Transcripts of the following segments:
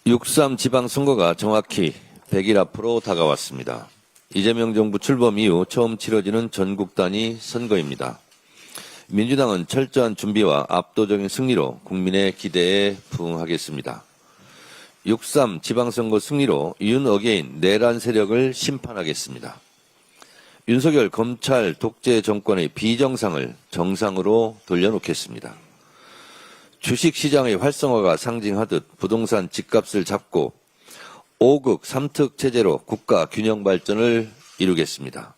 6.3 지방선거가 정확히 100일 앞으로 다가왔습니다. 이재명 정부 출범 이후 처음 치러지는 전국 단위 선거입니다. 민주당은 철저한 준비와 압도적인 승리로 국민의 기대에 부응하겠습니다. 6.3 지방선거 승리로 윤 어게인 내란 세력을 심판하겠습니다. 윤석열 검찰 독재 정권의 비정상을 정상으로 돌려놓겠습니다. 주식시장의 활성화가 상징하듯 부동산 집값을 잡고 5극 3특 체제로 국가 균형 발전을 이루겠습니다.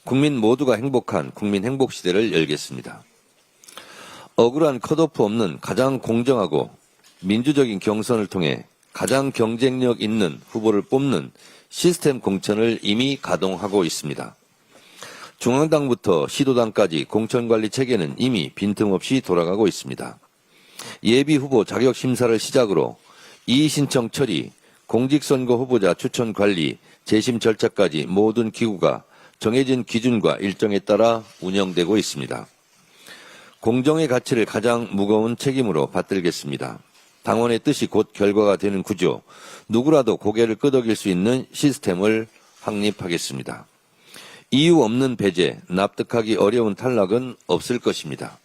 국민 모두가 행복한 국민 행복 시대를 열겠습니다. 억울한 컷오프 없는 가장 공정하고 민주적인 경선을 통해 가장 경쟁력 있는 후보를 뽑는 시스템 공천을 이미 가동하고 있습니다. 중앙당부터 시도당까지 공천관리 체계는 이미 빈틈없이 돌아가고 있습니다. 예비후보 자격심사를 시작으로 이의신청 처리, 공직선거 후보자 추천 관리, 재심 절차까지 모든 기구가 정해진 기준과 일정에 따라 운영되고 있습니다. 공정의 가치를 가장 무거운 책임으로 받들겠습니다. 당원의 뜻이 곧 결과가 되는 구조, 누구라도 고개를 끄덕일 수 있는 시스템을 확립하겠습니다. 이유 없는 배제, 납득하기 어려운 탈락은 없을 것입니다.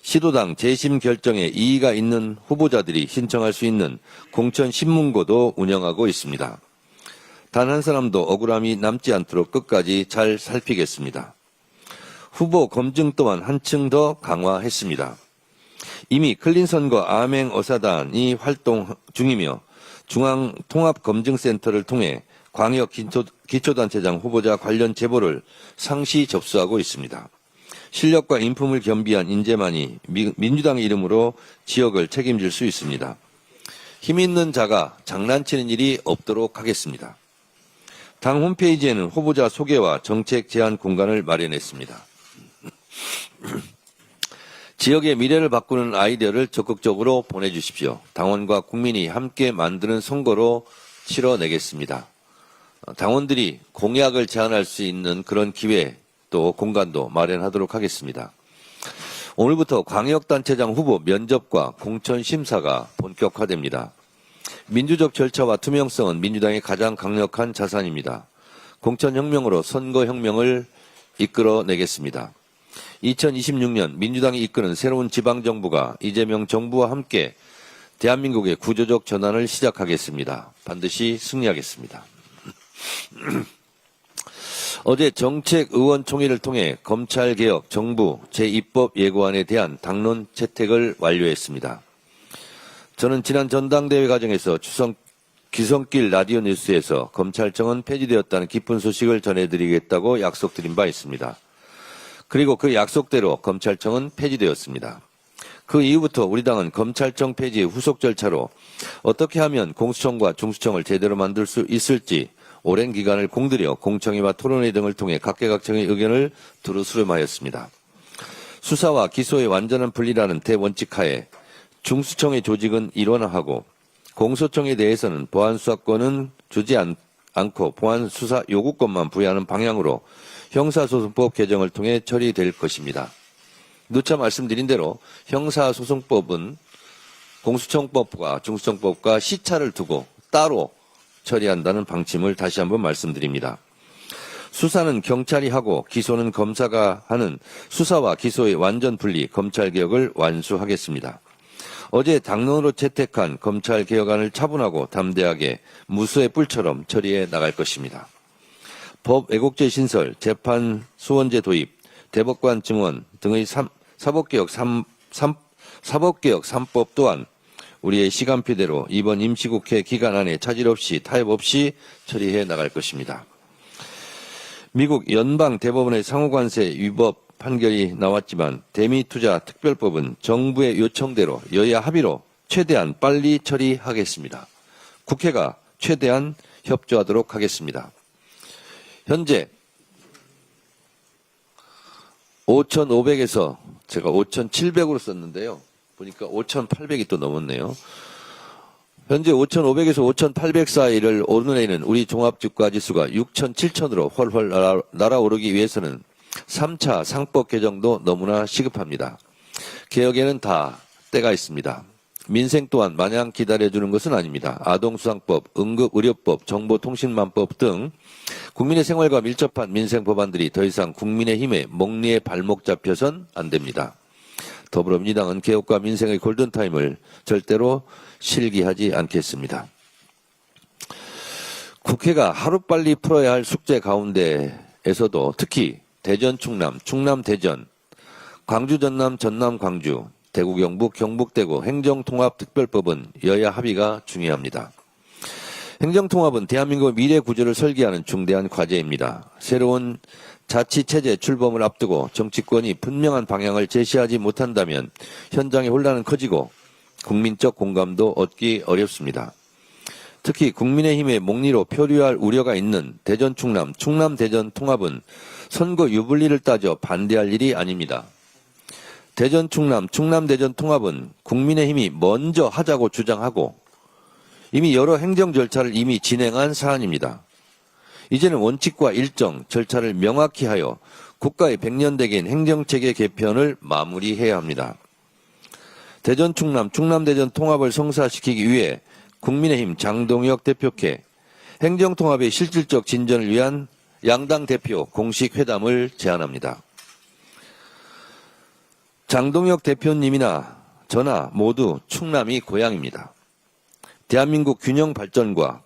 시도당 재심 결정에 이의가 있는 후보자들이 신청할 수 있는 공천 신문고도 운영하고 있습니다. 단 한 사람도 억울함이 남지 않도록 끝까지 잘 살피겠습니다. 후보 검증 또한 한층 더 강화했습니다. 이미 클린선거 암행어사단이 활동 중이며 중앙통합검증센터를 통해 광역 기초단체장 후보자 관련 제보를 상시 접수하고 있습니다. 실력과 인품을 겸비한 인재만이 민주당의 이름으로 지역을 책임질 수 있습니다. 힘 있는 자가 장난치는 일이 없도록 하겠습니다. 당 홈페이지에는 후보자 소개와 정책 제안 공간을 마련했습니다. 지역의 미래를 바꾸는 아이디어를 적극적으로 보내주십시오. 당원과 국민이 함께 만드는 선거로 치러내겠습니다. 당원들이 공약을 제안할 수 있는 그런 기회 또 공간도 마련하도록 하겠습니다. 오늘부터 광역단체장 후보 면접과 공천 심사가 본격화됩니다. 민주적 절차와 투명성은 민주당의 가장 강력한 자산입니다. 공천혁명으로 선거혁명을 이끌어내겠습니다. 2026년 민주당이 이끄는 새로운 지방정부가 이재명 정부와 함께 대한민국의 구조적 전환을 시작하겠습니다. 반드시 승리하겠습니다. 어제 정책의원총회를 통해 검찰개혁 정부 제2법 예고안에 대한 당론 채택을 완료했습니다. 저는 지난 전당대회 과정에서 기성길 라디오 뉴스에서 검찰청은 폐지되었다는 기쁜 소식을 전해드리겠다고 약속드린 바 있습니다. 그리고 그 약속대로 검찰청은 폐지되었습니다. 그 이후부터 우리 당은 검찰청 폐지의 후속 절차로 어떻게 하면 공수처과 중수청을 제대로 만들 수 있을지 오랜 기간을 공들여 공청회와 토론회 등을 통해 각계각층의 의견을 두루 수렴하였습니다. 수사와 기소의 완전한 분리라는 대원칙하에 중수청의 조직은 일원화하고 공소청에 대해서는 보안수사권은 주지 않고 보안수사 요구권만 부여하는 방향으로 형사소송법 개정을 통해 처리될 것입니다. 누차 말씀드린 대로 형사소송법은 공수처법과 중수처법과 시차를 두고 따로 처리한다는 방침을 다시 한번 말씀드립니다. 수사는 경찰이 하고 기소는 검사가 하는 수사와 기소의 완전 분리 검찰개혁을 완수하겠습니다. 어제 당론으로 채택한 검찰개혁안을 차분하고 담대하게 무수의 뿔처럼 처리해 나갈 것입니다. 법 왜곡죄 신설, 재판 수원제 도입, 대법관 증원 등의 사법개혁 3법 또한 우리의 시간표대로 이번 임시국회 기간 안에 차질 없이 타협 없이 처리해 나갈 것입니다. 미국 연방대법원의 상호관세 위법 판결이 나왔지만 대미투자특별법은 정부의 요청대로 여야 합의로 최대한 빨리 처리하겠습니다. 국회가 최대한 협조하도록 하겠습니다. 현재 5,500에서 제가 5,700으로 썼는데요. 보니까 5,800이 또 넘었네요. 현재 5,500에서 5,800 사이를 오르내리는 우리 종합주가지수가 6,000, 7,000으로 훨훨 날아오르기 위해서는 3차 상법 개정도 너무나 시급합니다. 개혁에는 다 때가 있습니다. 민생 또한 마냥 기다려주는 것은 아닙니다. 아동수당법, 응급의료법, 정보통신망법 등 국민의 생활과 밀접한 민생 법안들이 더 이상 국민의힘의 멍리에 발목 잡혀선 안 됩니다. 더불어민주당은 개혁과 민생의 골든타임을 절대로 실기하지 않겠습니다. 국회가 하루빨리 풀어야 할 숙제 가운데에서도 특히 대전 충남, 충남 대전, 광주 전남, 전남 광주, 대구 경북, 경북 대구 행정통합특별법은 여야 합의가 중요합니다. 행정통합은 대한민국의 미래 구조를 설계하는 중대한 과제입니다. 새로운 자치체제 출범을 앞두고 정치권이 분명한 방향을 제시하지 못한다면 현장의 혼란은 커지고 국민적 공감도 얻기 어렵습니다. 특히 국민의힘의 몽리로 표류할 우려가 있는 대전 충남, 충남 대전 통합은 선거 유불리를 따져 반대할 일이 아닙니다. 대전 충남, 충남 대전 통합은 국민의힘이 먼저 하자고 주장하고 이미 여러 행정 절차를 이미 진행한 사안입니다. 이제는 원칙과 일정, 절차를 명확히 하여 국가의 100년대계인 행정체계 개편을 마무리해야 합니다. 대전 충남, 충남 대전 통합을 성사시키기 위해 국민의힘 장동혁 대표께 행정통합의 실질적 진전을 위한 양당 대표 공식 회담을 제안합니다. 장동혁 대표님이나 저나 모두 충남이 고향입니다. 대한민국 균형 발전과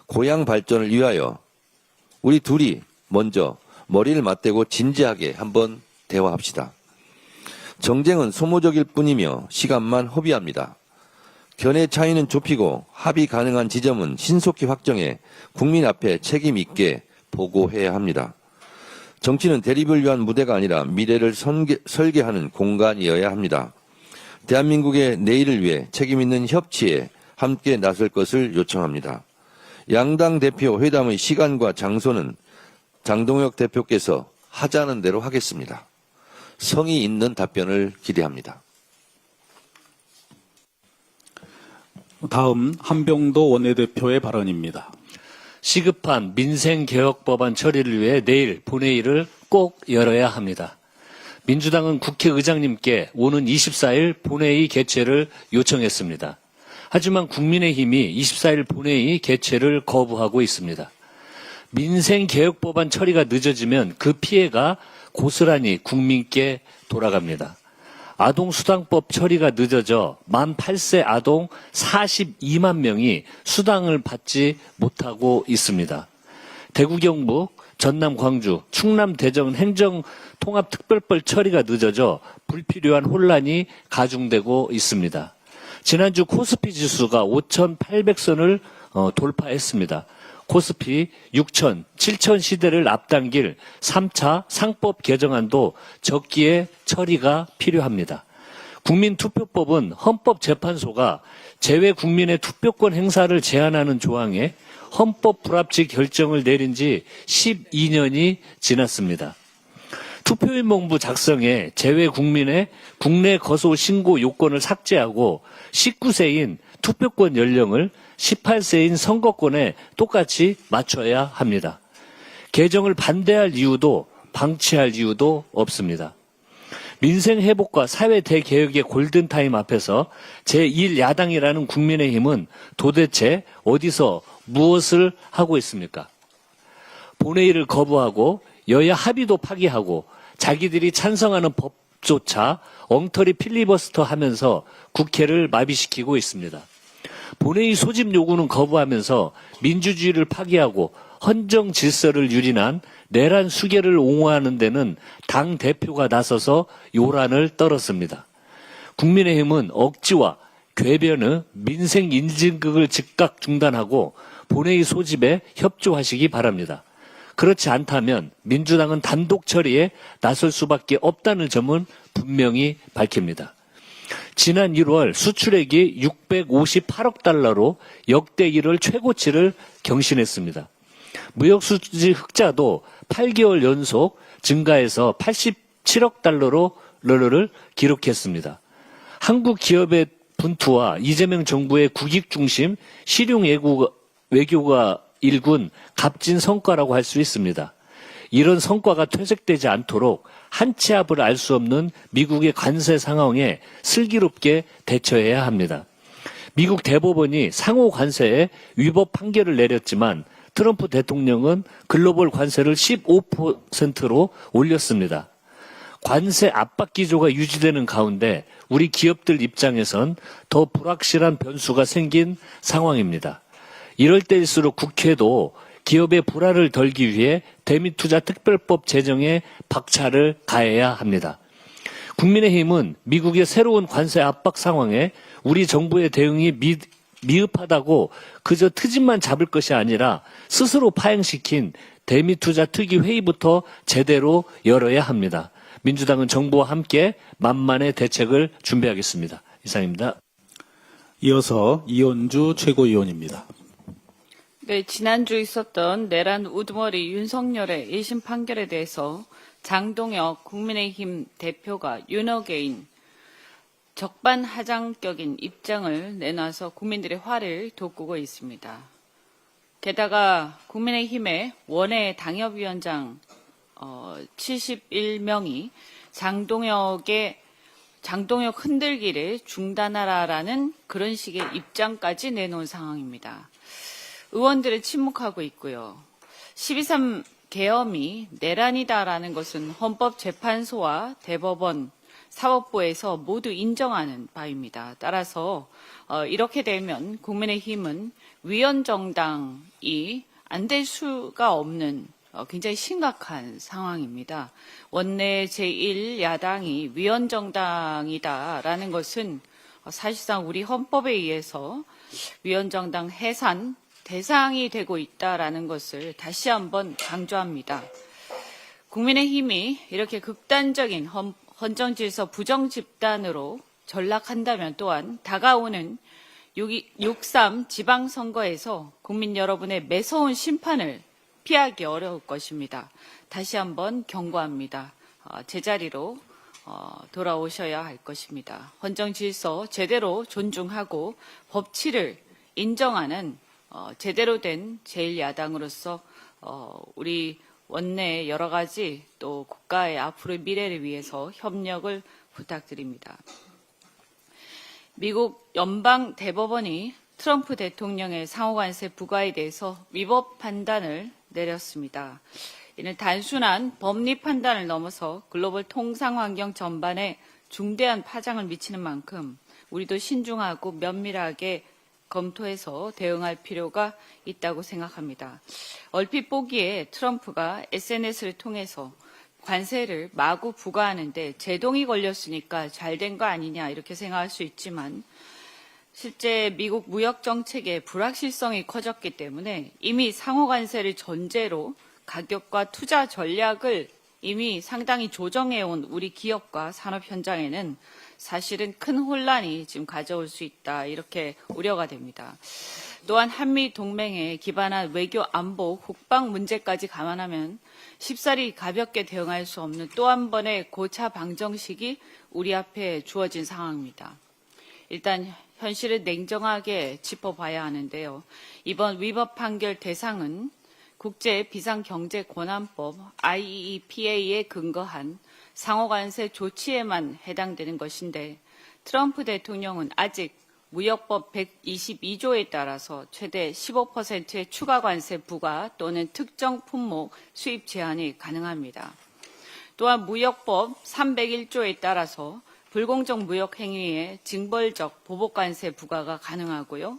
고향 발전을 위하여 우리 둘이 먼저 머리를 맞대고 진지하게 한번 대화합시다. 정쟁은 소모적일 뿐이며 시간만 허비합니다. 견해 차이는 좁히고 합의 가능한 지점은 신속히 확정해 국민 앞에 책임 있게 보고해야 합니다. 정치는 대립을 위한 무대가 아니라 미래를 설계하는 공간이어야 합니다. 대한민국의 내일을 위해 책임 있는 협치에 함께 나설 것을 요청합니다. 양당 대표 회담의 시간과 장소는 장동혁 대표께서 하자는 대로 하겠습니다. 성의 있는 답변을 기대합니다. 다음 한병도 원내대표의 발언입니다. 시급한 민생개혁법안 처리를 위해 내일 본회의를 꼭 열어야 합니다. 민주당은 국회의장님께 오는 24일 본회의 개최를 요청했습니다. 하지만 국민의힘이 24일 본회의 개최를 거부하고 있습니다. 민생개혁법안 처리가 늦어지면 그 피해가 고스란히 국민께 돌아갑니다. 아동수당법 처리가 늦어져 만 8세 아동 42만 명이 수당을 받지 못하고 있습니다. 대구 경북, 전남 광주, 충남 대전 행정통합특별법 처리가 늦어져 불필요한 혼란이 가중되고 있습니다. 지난주 코스피 지수가 5,800선을 돌파했습니다. 코스피 6천, 7천 시대를 앞당길 3차 상법 개정안도 적기에 처리가 필요합니다. 국민투표법은 헌법재판소가 재외 국민의 투표권 행사를 제한하는 조항에 헌법 불합치 결정을 내린 지 12년이 지났습니다. 투표인명부 작성에 재외 국민의 국내 거소 신고 요건을 삭제하고 19세인 투표권 연령을 18세인 선거권에 똑같이 맞춰야 합니다. 개정을 반대할 이유도 방치할 이유도 없습니다. 민생 회복과 사회 대개혁의 골든타임 앞에서 제1야당이라는 국민의힘은 도대체 어디서 무엇을 하고 있습니까? 본회의를 거부하고 여야 합의도 파기하고 자기들이 찬성하는 법조차 엉터리 필리버스터 하면서 국회를 마비시키고 있습니다. 본회의 소집 요구는 거부하면서 민주주의를 파기하고 헌정 질서를 유린한 내란 수계를 옹호하는 데는 당 대표가 나서서 요란을 떨었습니다. 국민의힘은 억지와 궤변의 민생 인증극을 즉각 중단하고 본회의 소집에 협조하시기 바랍니다. 그렇지 않다면 민주당은 단독 처리에 나설 수밖에 없다는 점은 분명히 밝힙니다. 지난 1월 수출액이 658억 달러로 역대 1월 최고치를 경신했습니다. 무역수지 흑자도 8개월 연속 증가해서 87억 달러를 기록했습니다. 한국 기업의 분투와 이재명 정부의 국익 중심 실용 외교가 일군 값진 성과라고 할 수 있습니다. 이런 성과가 퇴색되지 않도록 한 치 앞을 알 수 없는 미국의 관세 상황에 슬기롭게 대처해야 합니다. 미국 대법원이 상호 관세에 위법 판결을 내렸지만 트럼프 대통령은 글로벌 관세를 15%로 올렸습니다. 관세 압박 기조가 유지되는 가운데 우리 기업들 입장에선 더 불확실한 변수가 생긴 상황입니다. 이럴 때일수록 국회도 기업의 불화를 덜기 위해 대미투자 특별법 제정에 박차를 가해야 합니다. 국민의힘은 미국의 새로운 관세 압박 상황에 우리 정부의 대응이 미흡하다고 그저 트집만 잡을 것이 아니라 스스로 파행시킨 대미투자 특위 회의부터 제대로 열어야 합니다. 민주당은 정부와 함께 만만의 대책을 준비하겠습니다. 이상입니다. 이어서 이현주 최고위원입니다. 네, 지난주 있었던 내란 우두머리 윤석열의 1심 판결에 대해서 장동혁 국민의힘 대표가 윤어게인 적반하장격인 입장을 내놔서 국민들의 화를 돋구고 있습니다. 게다가 국민의힘의 원외 당협위원장 71명이 장동혁 흔들기를 중단하라라는 그런 식의 입장까지 내놓은 상황입니다. 의원들은 침묵하고 있고요. 12.3 계엄이 내란이다라는 것은 헌법재판소와 대법원, 사법부에서 모두 인정하는 바입니다. 따라서 이렇게 되면 국민의힘은 위헌정당이 안 될 수가 없는 굉장히 심각한 상황입니다. 원내 제1야당이 위헌정당이다라는 것은 사실상 우리 헌법에 의해서 위헌정당 해산 대상이 되고 있다라는 것을 다시 한번 강조합니다. 국민의힘이 이렇게 극단적인 헌정질서 부정 집단으로 전락한다면 또한 다가오는 6.3 지방선거에서 국민 여러분의 매서운 심판을 피하기 어려울 것입니다. 다시 한번 경고합니다. 제자리로 돌아오셔야 할 것입니다. 헌정질서 제대로 존중하고 법치를 인정하는 제대로 된 제1야당으로서 우리 원내의 여러 가지 또 국가의 앞으로의 미래를 위해서 협력을 부탁드립니다. 미국 연방 대법원이 트럼프 대통령의 상호관세 부과에 대해서 위법 판단을 내렸습니다. 이는 단순한 법리 판단을 넘어서 글로벌 통상 환경 전반에 중대한 파장을 미치는 만큼 우리도 신중하고 면밀하게 검토해서 대응할 필요가 있다고 생각합니다. 얼핏 보기에 트럼프가 SNS를 통해서 관세를 마구 부과하는데 제동이 걸렸으니까 잘된 거 아니냐 이렇게 생각할 수 있지만 실제 미국 무역 정책의 불확실성이 커졌기 때문에 이미 상호 관세를 전제로 가격과 투자 전략을 이미 상당히 조정해온 우리 기업과 산업 현장에는 사실은 큰 혼란이 지금 가져올 수 있다 이렇게 우려가 됩니다. 또한 한미 동맹에 기반한 외교 안보 국방 문제까지 감안하면 쉽사리 가볍게 대응할 수 없는 또 한 번의 고차 방정식이 우리 앞에 주어진 상황입니다. 일단 현실을 냉정하게 짚어봐야 하는데요. 이번 위법 판결 대상은 국제비상경제권한법 IEEPA에 근거한 상호관세 조치에만 해당되는 것인데 트럼프 대통령은 아직 무역법 122조에 따라서 최대 15%의 추가 관세 부과 또는 특정 품목 수입 제한이 가능합니다. 또한 무역법 301조에 따라서 불공정 무역 행위에 징벌적 보복 관세 부과가 가능하고요.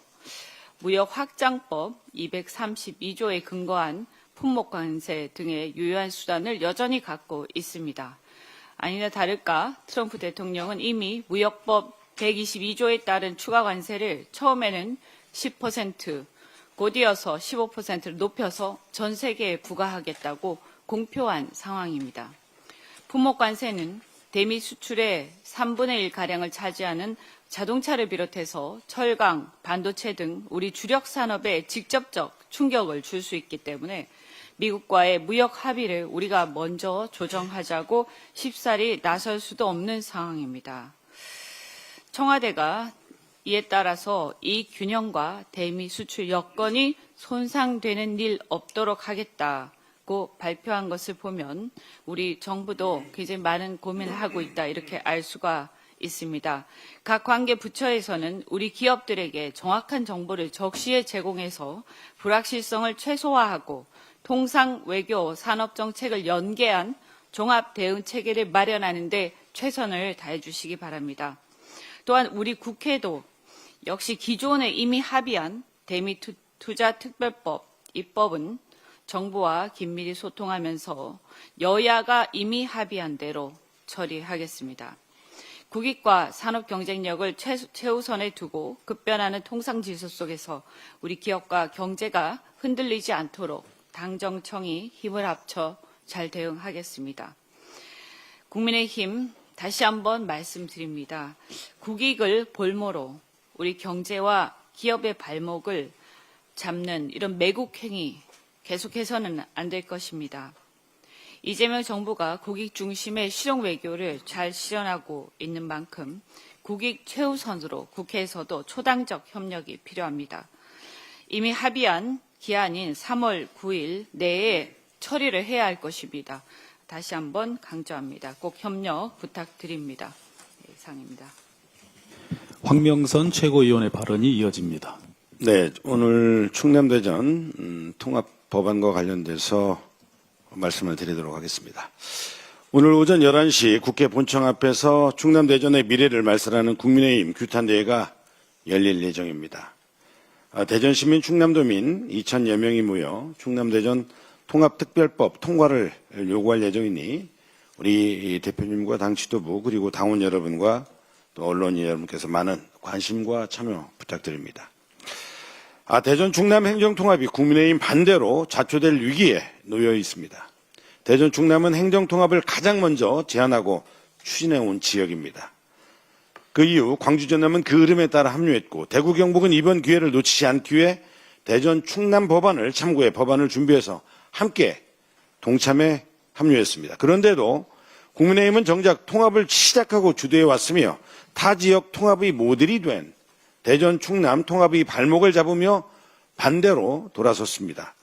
무역 확장법 232조에 근거한 품목 관세 등의 유효한 수단을 여전히 갖고 있습니다. 아니나 다를까 트럼프 대통령은 이미 무역법 122조에 따른 추가 관세를 처음에는 10%, 곧이어서 15%를 높여서 전 세계에 부과하겠다고 공표한 상황입니다. 품목 관세는 대미 수출의 3분의 1가량을 차지하는 자동차를 비롯해서 철강, 반도체 등 우리 주력 산업에 직접적 충격을 줄 수 있기 때문에 미국과의 무역 합의를 우리가 먼저 조정하자고 쉽사리 나설 수도 없는 상황입니다. 청와대가 이에 따라서 이 균형과 대미 수출 여건이 손상되는 일 없도록 하겠다. 발표한 것을 보면 우리 정부도 굉장히 많은 고민을 하고 있다 이렇게 알 수가 있습니다. 각 관계 부처에서는 우리 기업들에게 정확한 정보를 적시에 제공해서 불확실성을 최소화하고 통상 외교 산업 정책을 연계한 종합 대응 체계를 마련하는 데 최선을 다해 주시기 바랍니다. 또한 우리 국회도 역시 기존에 이미 합의한 대미 투자 특별법 입법은 정부와 긴밀히 소통하면서 여야가 이미 합의한 대로 처리하겠습니다. 국익과 산업 경쟁력을 최우선에 두고 급변하는 통상 질서 속에서 우리 기업과 경제가 흔들리지 않도록 당정청이 힘을 합쳐 잘 대응하겠습니다. 국민의힘 다시 한번 말씀드립니다. 국익을 볼모로 우리 경제와 기업의 발목을 잡는 이런 매국행위 계속해서는 안 될 것입니다. 이재명 정부가 국익 중심의 실용 외교를 잘 실현하고 있는 만큼 국익 최우선으로 국회에서도 초당적 협력이 필요합니다. 이미 합의한 기한인 3월 9일 내에 처리를 해야 할 것입니다. 다시 한번 강조합니다. 꼭 협력 부탁드립니다. 네, 이상입니다. 황명선 최고위원의 발언이 이어집니다. 네, 오늘 충남대전 통합 법안과 관련돼서 말씀을 드리도록 하겠습니다. 오늘 오전 11시 국회 본청 앞에서 충남대전의 미래를 말씀하는 국민의힘 규탄대회가 열릴 예정입니다. 대전시민 충남도민 2,000여 명이 모여 충남대전 통합특별법 통과를 요구할 예정이니 우리 대표님과 당 지도부 그리고 당원 여러분과 또 언론 여러분께서 많은 관심과 참여 부탁드립니다. 대전 충남 행정통합이 국민의힘 반대로 자초될 위기에 놓여 있습니다. 대전 충남은 행정통합을 가장 먼저 제안하고 추진해온 지역입니다. 그 이후 광주 전남은 그 흐름에 따라 합류했고 대구 경북은 이번 기회를 놓치지 않기 위해 대전 충남 법안을 참고해 법안을 준비해서 함께 동참해 합류했습니다. 그런데도 국민의힘은 정작 통합을 시작하고 주도해 왔으며 타 지역 통합의 모델이 된 대전 충남 통합의 발목을 잡으며 반대로 돌아섰습니다.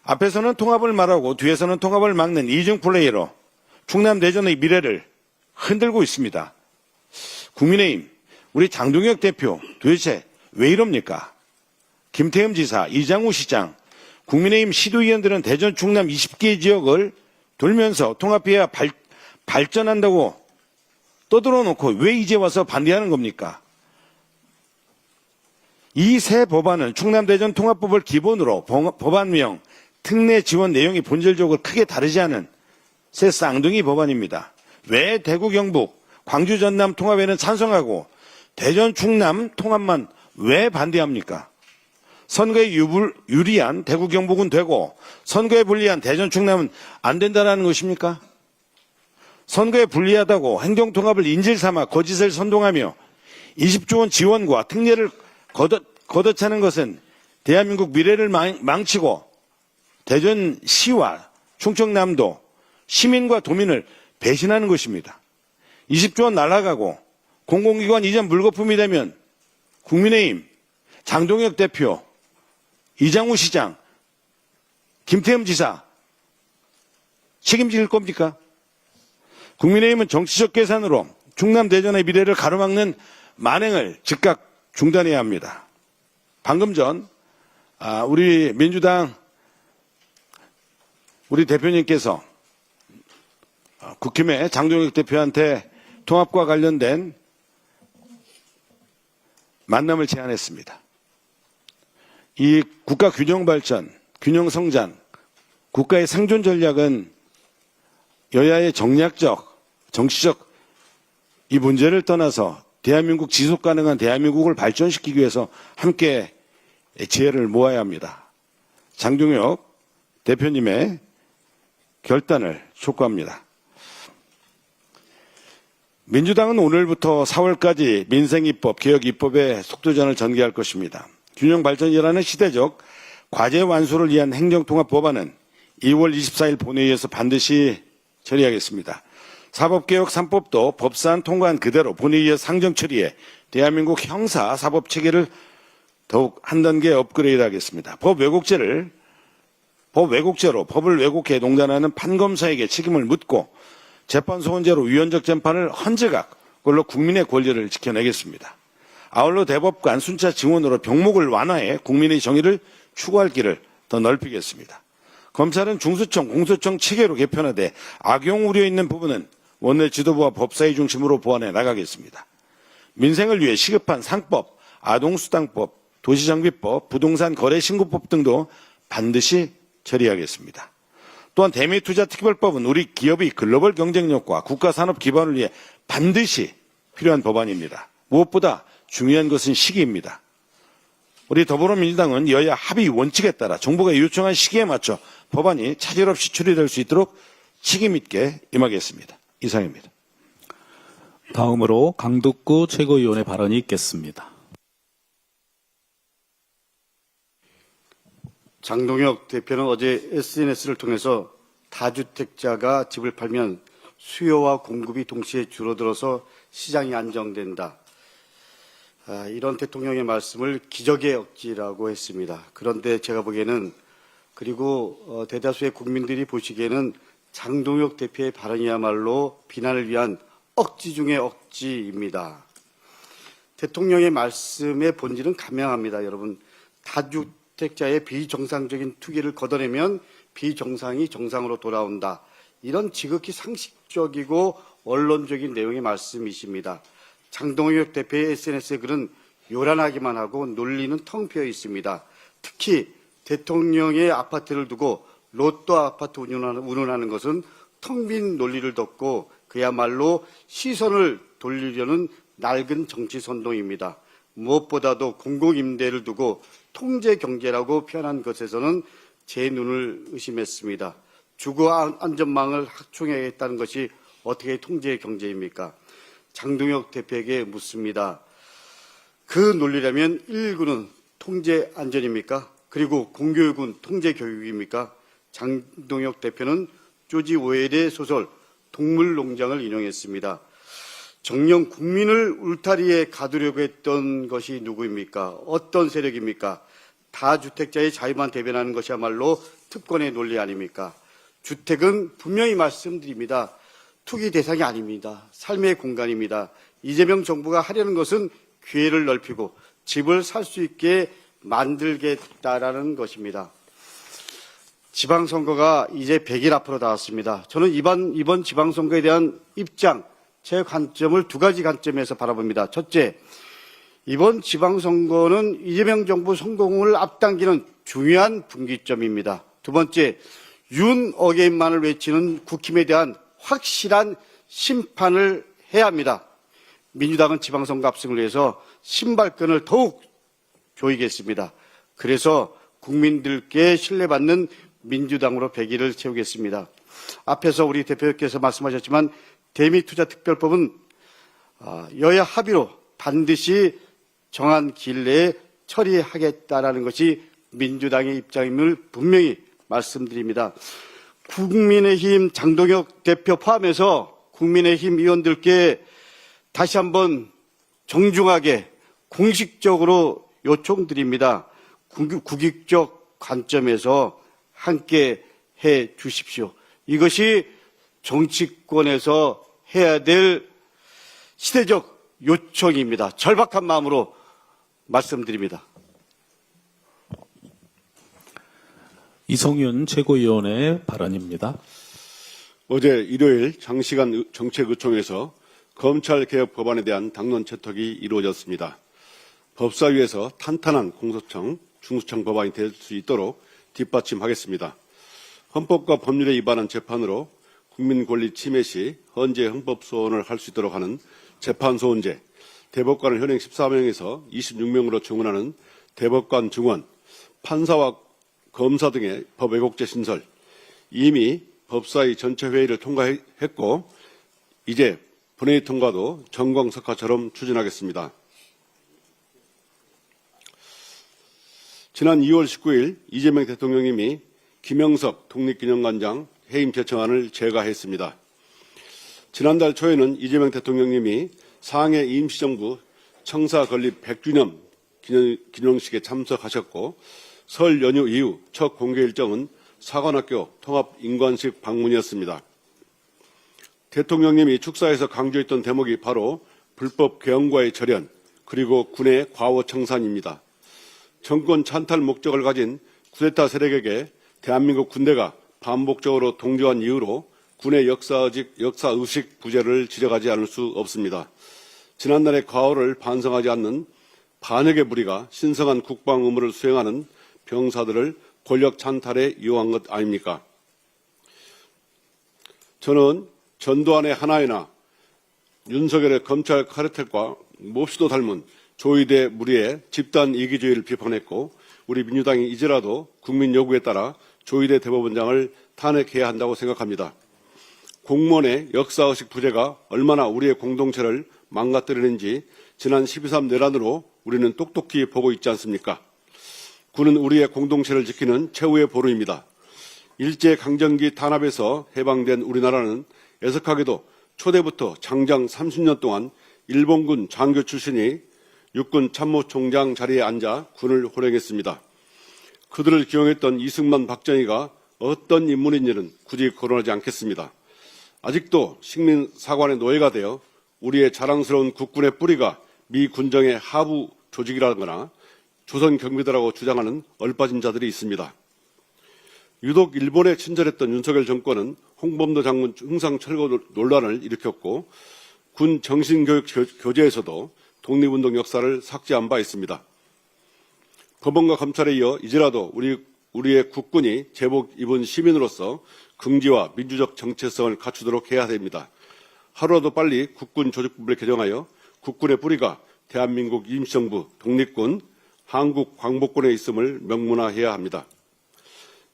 앞에서는 통합을 말하고 뒤에서는 통합을 막는 이중 플레이로 충남 대전의 미래를 흔들고 있습니다. 국민의힘, 우리 장동혁 대표 도대체 왜 이럽니까? 김태흠 지사, 이장우 시장, 국민의힘 시도위원들은 대전 충남 20개 지역을 돌면서 통합해야 발전한다고 떠들어놓고 왜 이제 와서 반대하는 겁니까? 이 새 법안은 충남대전 통합법을 기본으로 법안명, 특례 지원 내용이 본질적으로 크게 다르지 않은 새 쌍둥이 법안입니다. 왜 대구 경북, 광주 전남 통합에는 찬성하고 대전 충남 통합만 왜 반대합니까? 선거에 유리한 대구 경북은 되고 선거에 불리한 대전 충남은 안 된다는 것입니까? 선거에 불리하다고 행정통합을 인질 삼아 거짓을 선동하며 20조 원 지원과 특례를 걷어차는 것은 대한민국 미래를 망치고 대전시와 충청남도 시민과 도민을 배신하는 것입니다. 20조 원 날아가고 공공기관 이전 물거품이 되면 국민의힘, 장동혁 대표, 이장우 시장, 김태흠 지사 책임질 겁니까? 국민의힘은 정치적 계산으로 충남 대전의 미래를 가로막는 만행을 즉각 중단해야 합니다. 방금 전 우리 민주당 우리 대표님께서 국힘의 장동혁 대표한테 통합과 관련된 만남을 제안했습니다. 이 국가 균형 발전, 균형 성장, 국가의 생존 전략은 여야의 정략적, 정치적 이 문제를 떠나서 대한민국 지속 가능한 대한민국을 발전시키기 위해서 함께 지혜를 모아야 합니다. 장동혁 대표님의 결단을 촉구합니다. 민주당은 오늘부터 4월까지 민생입법, 개혁입법의 속도전을 전개할 것입니다. 균형 발전이라는 시대적 과제 완수를 위한 행정통합 법안은 2월 24일 본회의에서 반드시 처리하겠습니다. 사법개혁 3법도 법사안 통과한 그대로 본회의에 상정 처리해 대한민국 형사 사법 체계를 더욱 한 단계 업그레이드하겠습니다. 법 왜곡죄를 법 왜곡죄로 법을 왜곡해 농단하는 판검사에게 책임을 묻고 재판소원죄로 위헌적 재판을 헌재각 그걸로 국민의 권리를 지켜내겠습니다. 아울러 대법관 순차 증언으로 병목을 완화해 국민의 정의를 추구할 길을 더 넓히겠습니다. 검찰은 중수청, 공수청 체계로 개편하되 악용 우려 있는 부분은 원내 지도부와 법사위 중심으로 보완해 나가겠습니다. 민생을 위해 시급한 상법, 아동수당법, 도시정비법, 부동산 거래신고법 등도 반드시 처리하겠습니다. 또한 대미투자특별법은 우리 기업의 글로벌 경쟁력과 국가산업 기반을 위해 반드시 필요한 법안입니다. 무엇보다 중요한 것은 시기입니다. 우리 더불어민주당은 여야 합의 원칙에 따라 정부가 요청한 시기에 맞춰 법안이 차질 없이 처리될 수 있도록 책임 있게 임하겠습니다. 이상입니다. 다음으로 강덕구 최고위원의 발언이 있겠습니다. 장동혁 대표는 어제 SNS를 통해서 다주택자가 집을 팔면 수요와 공급이 동시에 줄어들어서 시장이 안정된다. 이런 대통령의 말씀을 기적의 억지라고 했습니다. 그런데 제가 보기에는 그리고 대다수의 국민들이 보시기에는 장동혁 대표의 발언이야말로 비난을 위한 억지 중의 억지입니다. 대통령의 말씀의 본질은 간명합니다. 여러분, 다주택자의 비정상적인 투기를 걷어내면 비정상이 정상으로 돌아온다. 이런 지극히 상식적이고 언론적인 내용의 말씀이십니다. 장동혁 대표의 SNS의 글은 요란하기만 하고 논리는 텅 비어 있습니다. 특히 대통령의 아파트를 두고 로또 아파트 운운하는 것은 텅 빈 논리를 덮고 그야말로 시선을 돌리려는 낡은 정치 선동입니다. 무엇보다도 공공임대를 두고 통제 경제라고 표현한 것에서는 제 눈을 의심했습니다. 주거 안전망을 확충해야겠다는 것이 어떻게 통제 경제입니까? 장동혁 대표에게 묻습니다. 그 논리라면 1군은 통제 안전입니까? 그리고 공교육은 통제 교육입니까? 장동혁 대표는 조지 오웰의 소설 동물농장을 인용했습니다. 정녕 국민을 울타리에 가두려고 했던 것이 누구입니까? 어떤 세력입니까? 다주택자의 자유만 대변하는 것이야말로 특권의 논리 아닙니까? 주택은 분명히 말씀드립니다. 투기 대상이 아닙니다. 삶의 공간입니다. 이재명 정부가 하려는 것은 기회를 넓히고 집을 살 수 있게 만들겠다라는 것입니다. 지방선거가 이제 100일 앞으로 나왔습니다. 저는 이번 지방선거에 대한 입장, 제 관점을 두 가지 관점에서 바라봅니다. 첫째, 이번 지방선거는 이재명 정부 성공을 앞당기는 중요한 분기점입니다. 두 번째, 윤 어게인만을 외치는 국힘에 대한 확실한 심판을 해야 합니다. 민주당은 지방선거 압승을 위해서 신발끈을 더욱 조이겠습니다. 그래서 국민들께 신뢰받는 민주당으로 100일을 채우겠습니다. 앞에서 우리 대표께서 말씀하셨지만 대미투자특별법은 여야 합의로 반드시 정한 길 내에 처리하겠다라는 것이 민주당의 입장임을 분명히 말씀드립니다. 국민의힘 장동혁 대표 포함해서 국민의힘 의원들께 다시 한번 정중하게 공식적으로 요청드립니다. 국익적 관점에서 함께 해 주십시오. 이것이 정치권에서 해야 될 시대적 요청입니다. 절박한 마음으로 말씀드립니다. 이성윤 최고위원의 발언입니다. 어제 일요일 장시간 정책의총에서 검찰개혁 법안에 대한 당론 채택이 이루어졌습니다. 법사위에서 탄탄한 공소청, 중수청 법안이 될 수 있도록 뒷받침하겠습니다. 헌법과 법률에 위반한 재판으로 국민 권리 침해 시 헌재 헌법소원을 할 수 있도록 하는 재판소원제, 대법관을 현행 14명에서 26명으로 증원하는 대법관 증원, 판사와 검사 등의 법 왜곡죄 신설, 이미 법사위 전체 회의를 통과했고 이제 본회의 통과도 전광석화처럼 추진하겠습니다. 지난 2월 19일 이재명 대통령님이 김영석 독립기념관장 해임 제청안을 제가했습니다. 지난달 초에는 이재명 대통령님이 상해 임시정부 청사 건립 100주년 기념식에 참석하셨고 설 연휴 이후 첫 공개 일정은 사관학교 통합인관식 방문이었습니다. 대통령님이 축사에서 강조했던 대목이 바로 불법 개헌과의 절연, 그리고 군의 과오 청산입니다. 정권 찬탈 목적을 가진 쿠데타 세력에게 대한민국 군대가 반복적으로 동조한 이유로 군의 역사의식 부재를 지적하지 않을 수 없습니다. 지난날의 과오를 반성하지 않는 반역의 무리가 신성한 국방 의무를 수행하는 병사들을 권력 찬탈에 이용한 것 아닙니까? 저는 전두환의 하나이나 윤석열의 검찰 카르텔과 몹시도 닮은 조이대 무리의 집단 이기주의를 비판했고, 우리 민주당이 이제라도 국민 요구에 따라 조이대 대법원장을 탄핵해야 한다고 생각합니다. 공무원의 역사의식 부재가 얼마나 우리의 공동체를 망가뜨리는지 지난 12.3 내란으로 우리는 똑똑히 보고 있지 않습니까? 군은 우리의 공동체를 지키는 최후의 보루입니다. 일제강점기 탄압에서 해방된 우리나라는 애석하게도 초대부터 장장 30년 동안 일본군 장교 출신이 육군 참모총장 자리에 앉아 군을 호령했습니다. 그들을 기용했던 이승만, 박정희가 어떤 인물인지는 굳이 거론하지 않겠습니다. 아직도 식민사관의 노예가 되어 우리의 자랑스러운 국군의 뿌리가 미 군정의 하부 조직이라거나 조선 경비대라고 주장하는 얼빠진 자들이 있습니다. 유독 일본에 친절했던 윤석열 정권은 홍범도 장군 흥상 철거 논란을 일으켰고, 군 정신교육 교재에서도 독립운동 역사를 삭제한 바 있습니다. 법원과 검찰에 이어 이제라도 우리의 국군이 제복 입은 시민으로서 긍지와 민주적 정체성을 갖추도록 해야 됩니다. 하루라도 빨리 국군 조직법을 개정하여 국군의 뿌리가 대한민국 임시정부, 독립군, 한국 광복군에 있음을 명문화해야 합니다.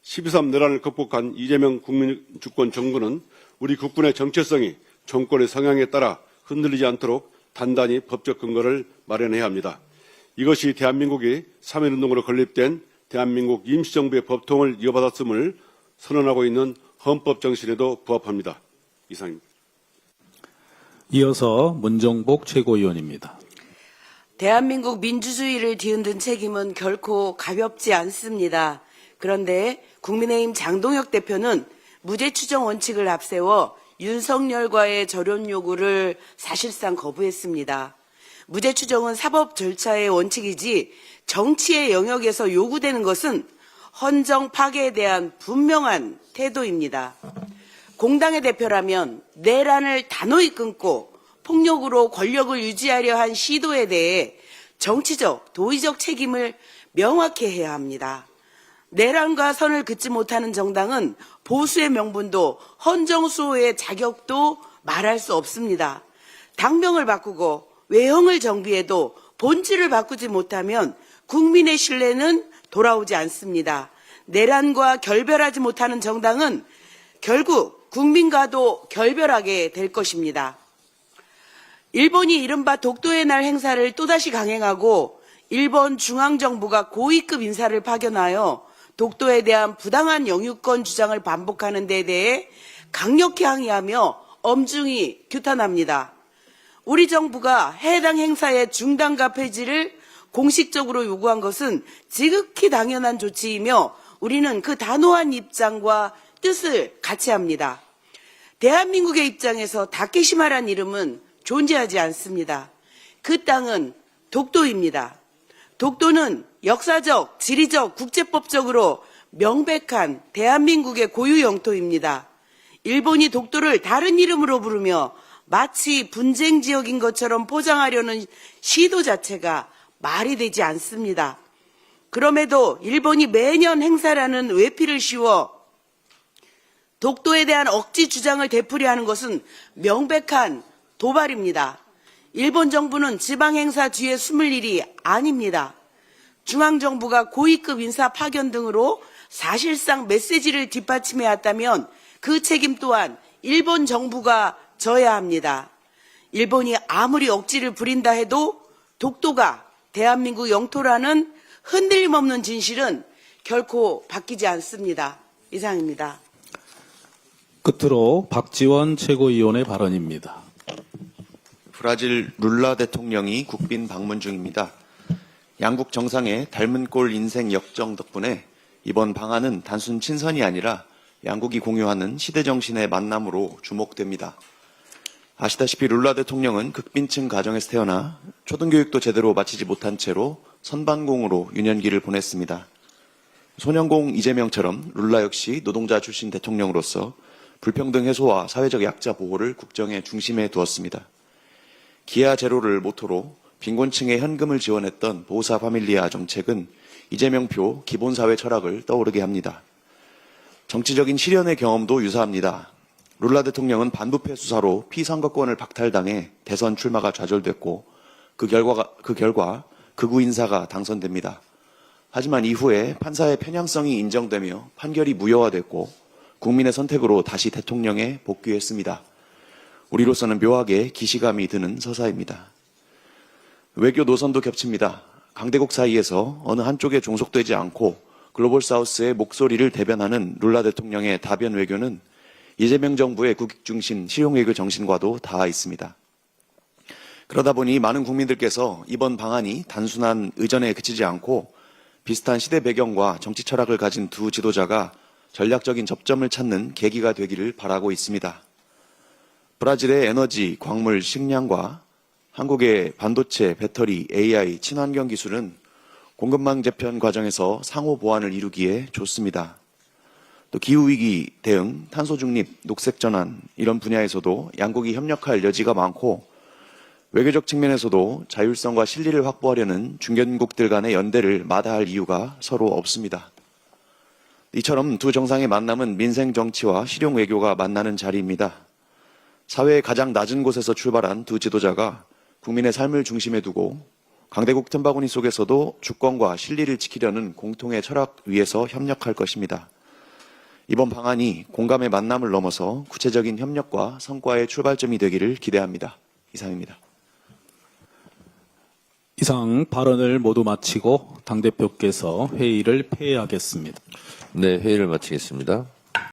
12.3 내란을 극복한 이재명 국민주권 정부는 우리 국군의 정체성이 정권의 성향에 따라 흔들리지 않도록 단단히 법적 근거를 마련해야 합니다. 이것이 대한민국이 3.1운동으로 건립된 대한민국 임시정부의 법통을 이어받았음을 선언하고 있는 헌법 정신에도 부합합니다. 이상입니다. 이어서 문정복 최고위원입니다. 대한민국 민주주의를 뒤흔든 책임은 결코 가볍지 않습니다. 그런데 국민의힘 장동혁 대표는 무죄 추정 원칙을 앞세워 윤석열과의 절연 요구를 사실상 거부했습니다. 무죄 추정은 사법 절차의 원칙이지 정치의 영역에서 요구되는 것은 헌정 파괴에 대한 분명한 태도입니다. 공당의 대표라면 내란을 단호히 끊고 폭력으로 권력을 유지하려 한 시도에 대해 정치적, 도의적 책임을 명확히 해야 합니다. 내란과 선을 긋지 못하는 정당은 보수의 명분도 헌정수호의 자격도 말할 수 없습니다. 당명을 바꾸고 외형을 정비해도 본질을 바꾸지 못하면 국민의 신뢰는 돌아오지 않습니다. 내란과 결별하지 못하는 정당은 결국 국민과도 결별하게 될 것입니다. 일본이 이른바 독도의 날 행사를 또다시 강행하고 일본 중앙정부가 고위급 인사를 파견하여 독도에 대한 부당한 영유권 주장을 반복하는 데 대해 강력히 항의하며 엄중히 규탄합니다. 우리 정부가 해당 행사의 중단과 폐지를 공식적으로 요구한 것은 지극히 당연한 조치이며 우리는 그 단호한 입장과 뜻을 같이 합니다. 대한민국의 입장에서 다케시마란 이름은 존재하지 않습니다. 그 땅은 독도입니다. 독도는 역사적, 지리적, 국제법적으로 명백한 대한민국의 고유 영토입니다. 일본이 독도를 다른 이름으로 부르며 마치 분쟁 지역인 것처럼 포장하려는 시도 자체가 말이 되지 않습니다. 그럼에도 일본이 매년 행사라는 외피를 씌워 독도에 대한 억지 주장을 되풀이하는 것은 명백한 도발입니다. 일본 정부는 지방 행사 뒤에 숨을 일이 아닙니다. 중앙정부가 고위급 인사 파견 등으로 사실상 메시지를 뒷받침해왔다면 그 책임 또한 일본 정부가 져야 합니다. 일본이 아무리 억지를 부린다 해도 독도가 대한민국 영토라는 흔들림 없는 진실은 결코 바뀌지 않습니다. 이상입니다. 끝으로 박지원 최고위원의 발언입니다. 브라질 룰라 대통령이 국빈 방문 중입니다. 양국 정상의 닮은 꼴 인생 역정 덕분에 이번 방안은 단순 친선이 아니라 양국이 공유하는 시대정신의 만남으로 주목됩니다. 아시다시피 룰라 대통령은 극빈층 가정에서 태어나 초등교육도 제대로 마치지 못한 채로 선반공으로 유년기를 보냈습니다. 소년공 이재명처럼 룰라 역시 노동자 출신 대통령으로서 불평등 해소와 사회적 약자 보호를 국정의 중심에 두었습니다. 기아 제로를 모토로 빈곤층의 현금을 지원했던 보사 파밀리아 정책은 이재명표 기본사회 철학을 떠오르게 합니다. 정치적인 실현의 경험도 유사합니다. 룰라 대통령은 반부패 수사로 피선거권을 박탈당해 대선 출마가 좌절됐고 그 결과 극우 인사가 당선됩니다. 하지만 이후에 판사의 편향성이 인정되며 판결이 무효화됐고 국민의 선택으로 다시 대통령에 복귀했습니다. 우리로서는 묘하게 기시감이 드는 서사입니다. 외교 노선도 겹칩니다. 강대국 사이에서 어느 한쪽에 종속되지 않고 글로벌 사우스의 목소리를 대변하는 룰라 대통령의 다변 외교는 이재명 정부의 국익 중심 실용 외교 정신과도 닿아 있습니다. 그러다 보니 많은 국민들께서 이번 방안이 단순한 의전에 그치지 않고 비슷한 시대 배경과 정치 철학을 가진 두 지도자가 전략적인 접점을 찾는 계기가 되기를 바라고 있습니다. 브라질의 에너지, 광물, 식량과 한국의 반도체, 배터리, AI, 친환경 기술은 공급망 재편 과정에서 상호 보완을 이루기에 좋습니다. 또 기후위기 대응, 탄소 중립, 녹색 전환 이런 분야에서도 양국이 협력할 여지가 많고 외교적 측면에서도 자율성과 실리를 확보하려는 중견국들 간의 연대를 마다할 이유가 서로 없습니다. 이처럼 두 정상의 만남은 민생 정치와 실용 외교가 만나는 자리입니다. 사회의 가장 낮은 곳에서 출발한 두 지도자가 국민의 삶을 중심에 두고 강대국 틈바구니 속에서도 주권과 실리를 지키려는 공통의 철학 위에서 협력할 것입니다. 이번 방안이 공감의 만남을 넘어서 구체적인 협력과 성과의 출발점이 되기를 기대합니다. 이상입니다. 이상 발언을 모두 마치고 당대표께서 회의를 폐회하겠습니다. 네, 회의를 마치겠습니다.